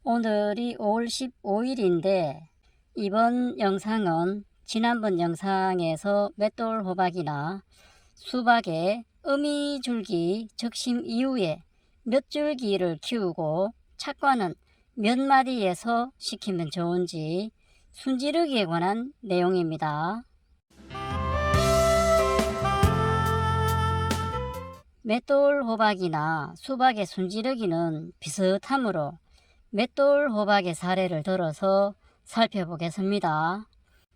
오늘이 5월 15일인데 이번 영상은 지난번 영상에서 맷돌 호박이나 수박의 어미줄기 적심 이후에 몇 줄기를 키우고 착과는 몇 마디에서 시키면 좋은지 순지르기에 관한 내용입니다. 맷돌 호박이나 수박의 순지르기는 비슷하므로 맷돌 호박의 사례를 들어서 살펴보겠습니다.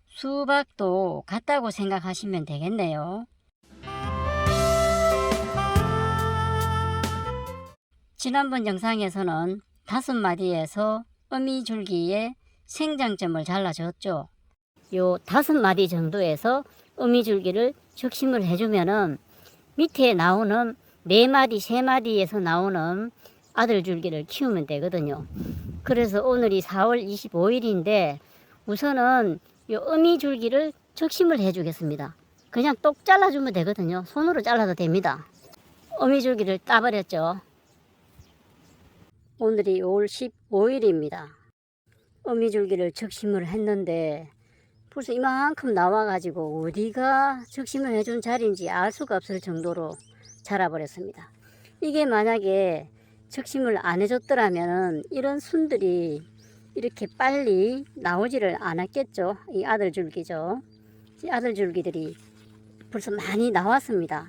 수박도 같다고 생각하시면 되겠네요. 지난번 영상에서는 5마디에서 어미줄기의 생장점을 잘라줬죠. 요 5마디 정도에서 어미줄기를 적심을 해주면은 밑에 나오는 4마디, 3마디에서 나오는 아들줄기를 키우면 되거든요. 그래서 오늘이 4월 25일인데 우선은 이 어미줄기를 적심을 해주겠습니다. 그냥 똑 잘라주면 되거든요. 손으로 잘라도 됩니다. 어미줄기를 따버렸죠. 오늘이 5월 15일입니다. 어미줄기를 적심을 했는데 벌써 이만큼 나와가지고 어디가 적심을 해준 자리인지 알 수가 없을 정도로 자라버렸습니다. 이게 만약에 적심을 안 해줬더라면 이런 순들이 이렇게 빨리 나오지를 않았겠죠. 이 아들줄기죠. 이 아들줄기들이 벌써 많이 나왔습니다.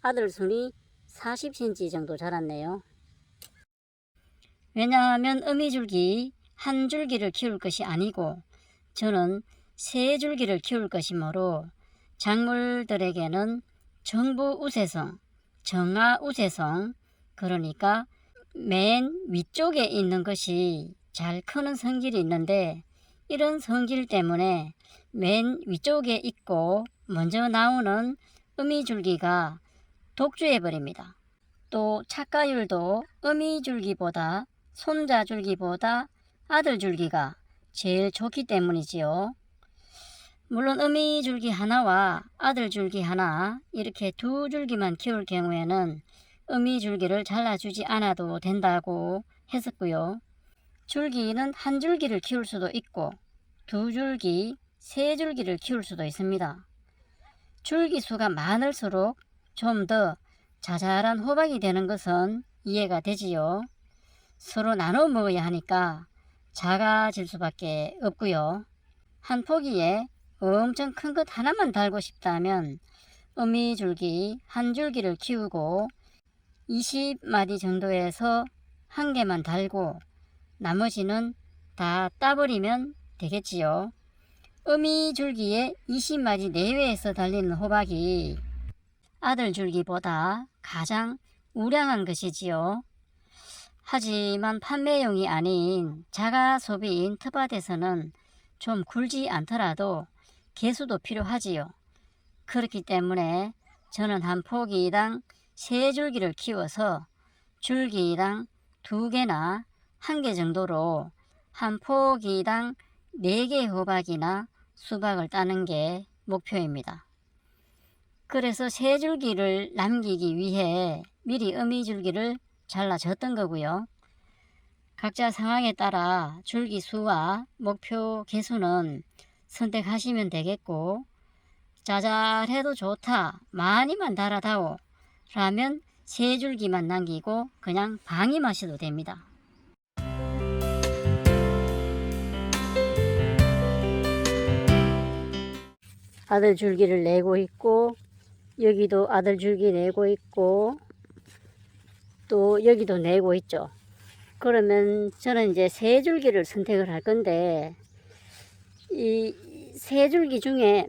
아들순이 40cm 정도 자랐네요. 왜냐하면 어미줄기 한 줄기를 키울 것이 아니고 저는 3줄기를 키울 것이므로 작물들에게는 정부우세성, 정화우세성, 그러니까 맨 위쪽에 있는 것이 잘 크는 성질이 있는데 이런 성질 때문에 맨 위쪽에 있고 먼저 나오는 어미줄기가 독주해버립니다. 또 착과율도 어미줄기보다 손자줄기보다 아들줄기가 제일 좋기 때문이지요. 물론 어미줄기 하나와 아들줄기 하나 이렇게 2줄기만 키울 경우에는 어미줄기를 잘라주지 않아도 된다고 했었고요. 줄기는 한 줄기를 키울 수도 있고 2줄기, 3줄기를 키울 수도 있습니다. 줄기 수가 많을수록 좀 더 자잘한 호박이 되는 것은 이해가 되지요. 서로 나눠 먹어야 하니까 작아질 수밖에 없고요. 한 포기에 엄청 큰 것 하나만 달고 싶다면 어미줄기 한 줄기를 키우고 20마디 정도에서 한 개만 달고 나머지는 다 따버리면 되겠지요. 어미줄기에 20마디 내외에서 달리는 호박이 아들줄기보다 가장 우량한 것이지요. 하지만 판매용이 아닌 자가 소비인 텃밭에서는 좀 굵지 않더라도 개수도 필요하지요. 그렇기 때문에 저는 한 포기당 3줄기를 키워서 줄기당 2개나 1개 정도로 한 포기당 4개 호박이나 수박을 따는 게 목표입니다. 그래서 3줄기를 남기기 위해 미리 어미줄기를 잘라줬던 거고요. 각자 상황에 따라 줄기 수와 목표 개수는 선택하시면 되겠고 자잘해도 좋다, 많이만 달아다오 라면 3줄기만 남기고 그냥 방임하셔도 됩니다. 아들줄기를 내고 있고 여기도 아들줄기 내고 있고 또 여기도 내고 있죠. 그러면 저는 이제 3줄기를 선택을 할 건데 이 3줄기 중에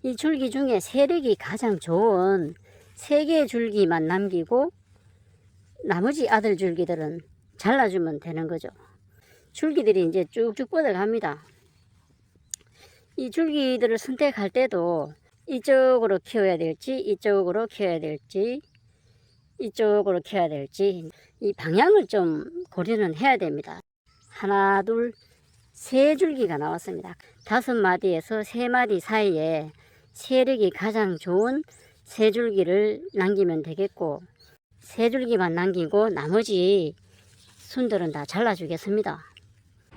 이 줄기 중에 세력이 가장 좋은 3개의 줄기만 남기고 나머지 아들줄기들은 잘라주면 되는 거죠. 줄기들이 이제 쭉쭉 뻗어갑니다. 이 줄기들을 선택할 때도 이쪽으로 키워야 될지 이쪽으로 키워야 될지 이쪽으로 키워야 될지 이 방향을 좀 고려는 해야 됩니다. 하나, 둘, 3줄기가 나왔습니다. 5마디에서 3마디 사이에 세력이 가장 좋은 3줄기를 남기면 되겠고 3줄기만 남기고 나머지 순들은 다 잘라주겠습니다.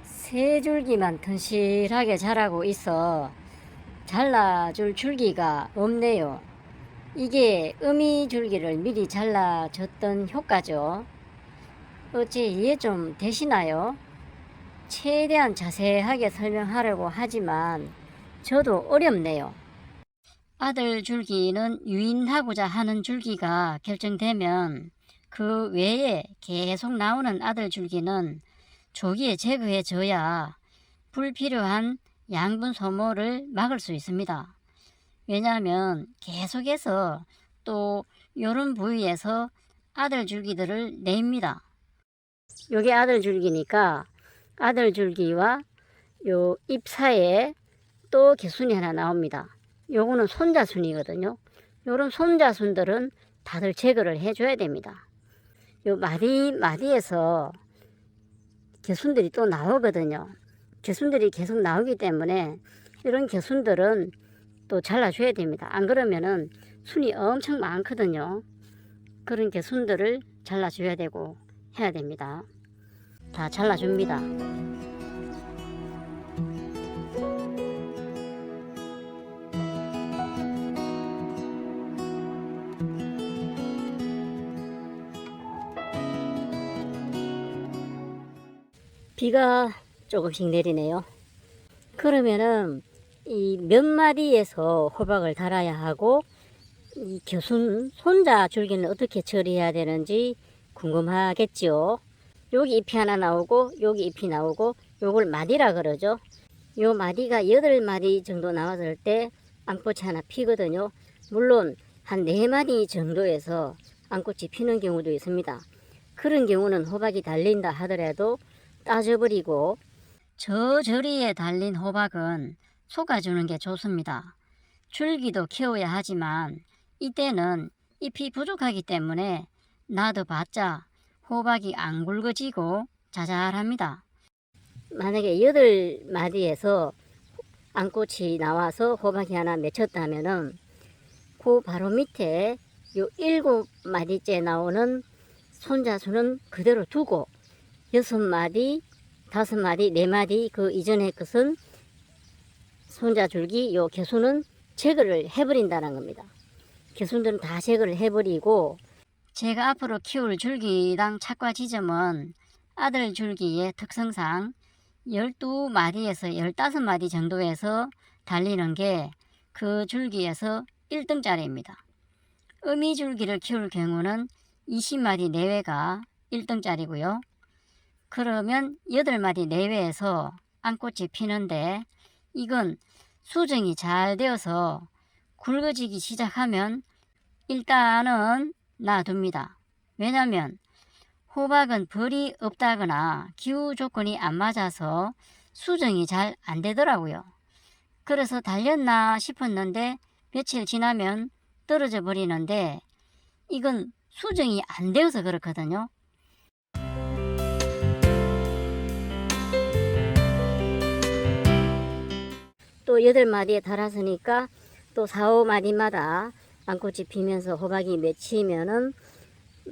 세 줄기만 튼실하게 자라고 있어 잘라줄 줄기가 없네요. 이게 어미 줄기를 미리 잘라줬던 효과죠. 어찌 이해 좀 되시나요? 최대한 자세하게 설명하려고 하지만 저도 어렵네요. 아들 줄기는 유인하고자 하는 줄기가 결정되면 그 외에 계속 나오는 아들 줄기는 조기에 제거해 줘야 불필요한 양분 소모를 막을 수 있습니다. 왜냐하면 계속해서 또 이런 부위에서 아들 줄기들을 냅니다. 요게 아들 줄기니까 아들 줄기와 요 잎 사이에 또 개순이 하나 나옵니다. 요거는 손자순이거든요. 요런 손자순들은 다들 제거를 해줘야 됩니다. 요 마디에서 개순들이 또 나오거든요. 개순들이 계속 나오기 때문에 이런 개순들은 또 잘라줘야 됩니다. 안 그러면은 순이 엄청 많거든요. 그런 개순들을 잘라줘야 되고 해야 됩니다. 다 잘라줍니다. 비가 조금씩 내리네요. 그러면은 이 몇 마디에서 호박을 달아야 하고 이 겨순 손자 줄기는 어떻게 처리해야 되는지 궁금하겠지요. 여기 잎이 하나 나오고 여기 잎이 나오고 요걸 마디라 그러죠. 요 마디가 8마디 정도 나왔을 때 앙꽃이 하나 피거든요. 물론 한 4마디 정도에서 앙꽃이 피는 경우도 있습니다. 그런 경우는 호박이 달린다 하더라도 따져버리고 저 저리에 달린 호박은 솎아주는 게 좋습니다. 줄기도 키워야 하지만 이때는 잎이 부족하기 때문에 놔둬봤자 호박이 안 굵어지고 자잘합니다. 만약에 8마디에서 앙꽃이 나와서 호박이 하나 맺혔다면은 그 바로 밑에 요 7마디째 나오는 손자수는 그대로 두고 6마디, 5마디, 4마디 그 이전의 것은 손자줄기 요 개수는 제거를 해버린다는 겁니다. 개수들은 다 제거를 해버리고 제가 앞으로 키울 줄기당 착과 지점은 아들 줄기의 특성상 12마디에서 15마디 정도에서 달리는 게 그 줄기에서 1등짜리입니다. 어미 줄기를 키울 경우는 20마디 내외가 1등짜리고요. 그러면 8마디 내외에서 앙꽃이 피는데 이건 수정이 잘 되어서 굵어지기 시작하면 일단은 놔둡니다. 왜냐하면 호박은 벌이 없다거나 기후 조건이 안 맞아서 수정이 잘 안 되더라고요. 그래서 달렸나 싶었는데 며칠 지나면 떨어져 버리는데 이건 수정이 안 되어서 그렇거든요. 또 8마디에 달았으니까 또 4, 5마디마다 앙꽃이 피면서 호박이 맺히면은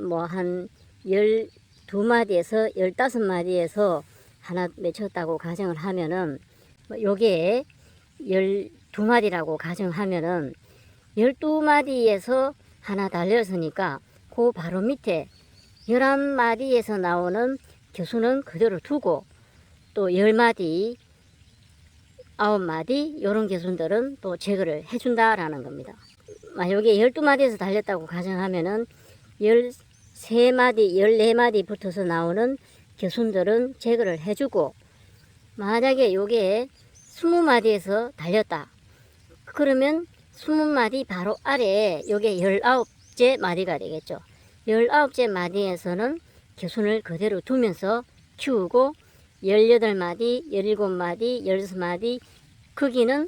뭐 한 12마디에서 15마디에서 하나 맺혔다고 가정을 하면은 요게 12마디라고 가정하면은 12마디에서 하나 달렸으니까 그 바로 밑에 11마디에서 나오는 교수는 그대로 두고 또 10마디 9마디 이런 개순들은 또 제거를 해준다라는 겁니다. 만약에 12마디에서 달렸다고 가정하면은 13마디, 14마디 붙어서 나오는 개순들은 제거를 해주고 만약에 요게 20마디에서 달렸다. 그러면 20마디 바로 아래에 요게 19째 마디가 되겠죠. 19째 마디에서는 개순을 그대로 두면서 키우고 18마디, 17마디, 16마디 크기는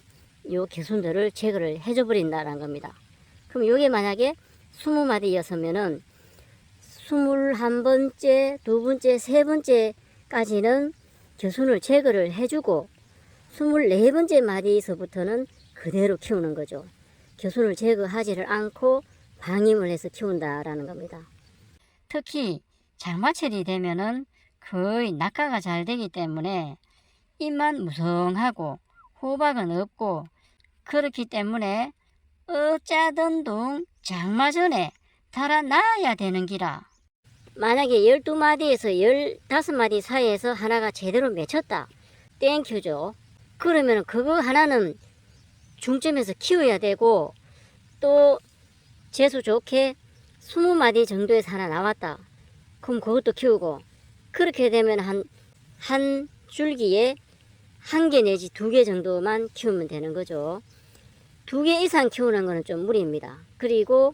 요 개순들을 제거를 해줘 버린다는 겁니다. 그럼 요게 만약에 20마디였으면은 21번째, 2번째, 3번째까지는 개순을 제거를 해주고 24번째 마디에서부터는 그대로 키우는 거죠. 개순을 제거하지를 않고 방임을 해서 키운다라는 겁니다. 특히 장마철이 되면은 거의 낙하가 잘 되기 때문에 잎만 무성하고 호박은 없고, 그렇기 때문에 어짜든 둥 장마 전에 달아나야 되는 기라. 만약에 12마디에서 15마디 사이에서 하나가 제대로 맺혔다. 땡큐죠. 그러면 그거 하나는 중점에서 키워야 되고, 또 재수 좋게 20마디 정도에서 하나 나왔다. 그럼 그것도 키우고, 그렇게 되면 한 줄기에 1개 내지 2개 정도만 키우면 되는 거죠. 2개 이상 키우는 거는 좀 무리입니다. 그리고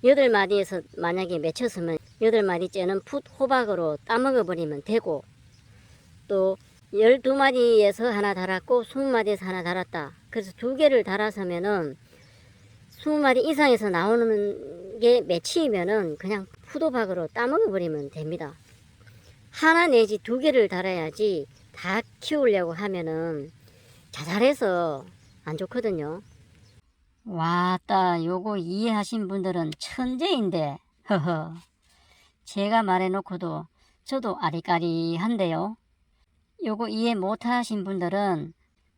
8마디에서 만약에 맺혔으면 8마디째는 풋 호박으로 따먹어 버리면 되고, 또 12마디에서 하나 달았고 20마디에서 하나 달았다. 그래서 2개를 달아서면은 20마디 이상에서 나오는 게 맺히면은 그냥 풋호박으로 따먹어 버리면 됩니다. 하나 내지 2개를 달아야지 다 키우려고 하면은 자잘해서 안 좋거든요. 와따, 요거 이해하신 분들은 천재인데, 허허. 제가 말해놓고도 저도 아리까리한데요. 요거 이해 못하신 분들은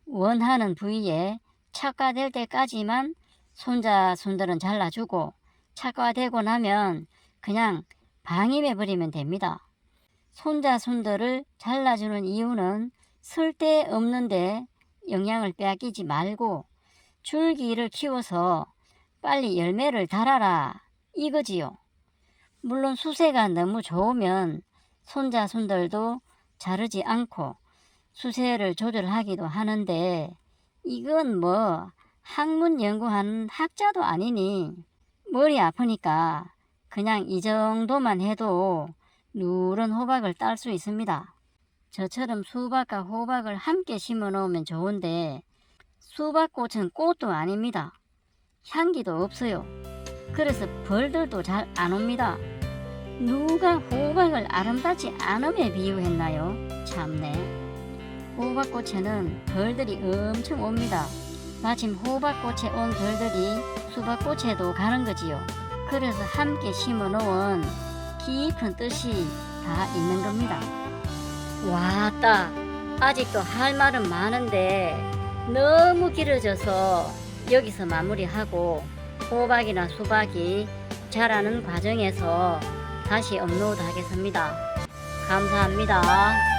원하는 부위에 착과될 때까지만 손자손들은 잘라주고, 착과되고 나면 그냥 방임해버리면 됩니다. 손자손들을 잘라주는 이유는 쓸데없는데 영양을 빼앗기지 말고 줄기를 키워서 빨리 열매를 달아라 이거지요. 물론 수세가 너무 좋으면 손자손들도 자르지 않고 수세를 조절하기도 하는데, 이건 뭐 학문 연구하는 학자도 아니니 머리 아프니까 그냥 이 정도만 해도 누런 호박을 딸 수 있습니다. 저처럼 수박과 호박을 함께 심어 놓으면 좋은데, 수박꽃은 꽃도 아닙니다. 향기도 없어요. 그래서 벌들도 잘 안 옵니다. 누가 호박을 아름답지 않음에 비유했나요? 참네. 호박꽃에는 벌들이 엄청 옵니다. 마침 호박꽃에 온 벌들이 수박꽃에도 가는 거지요. 그래서 함께 심어 놓은 깊은 뜻이 다 있는 겁니다. 와따, 아직도 할 말은 많은데 너무 길어져서 여기서 마무리하고, 호박이나 수박이 자라는 과정에서 다시 업로드 하겠습니다. 감사합니다.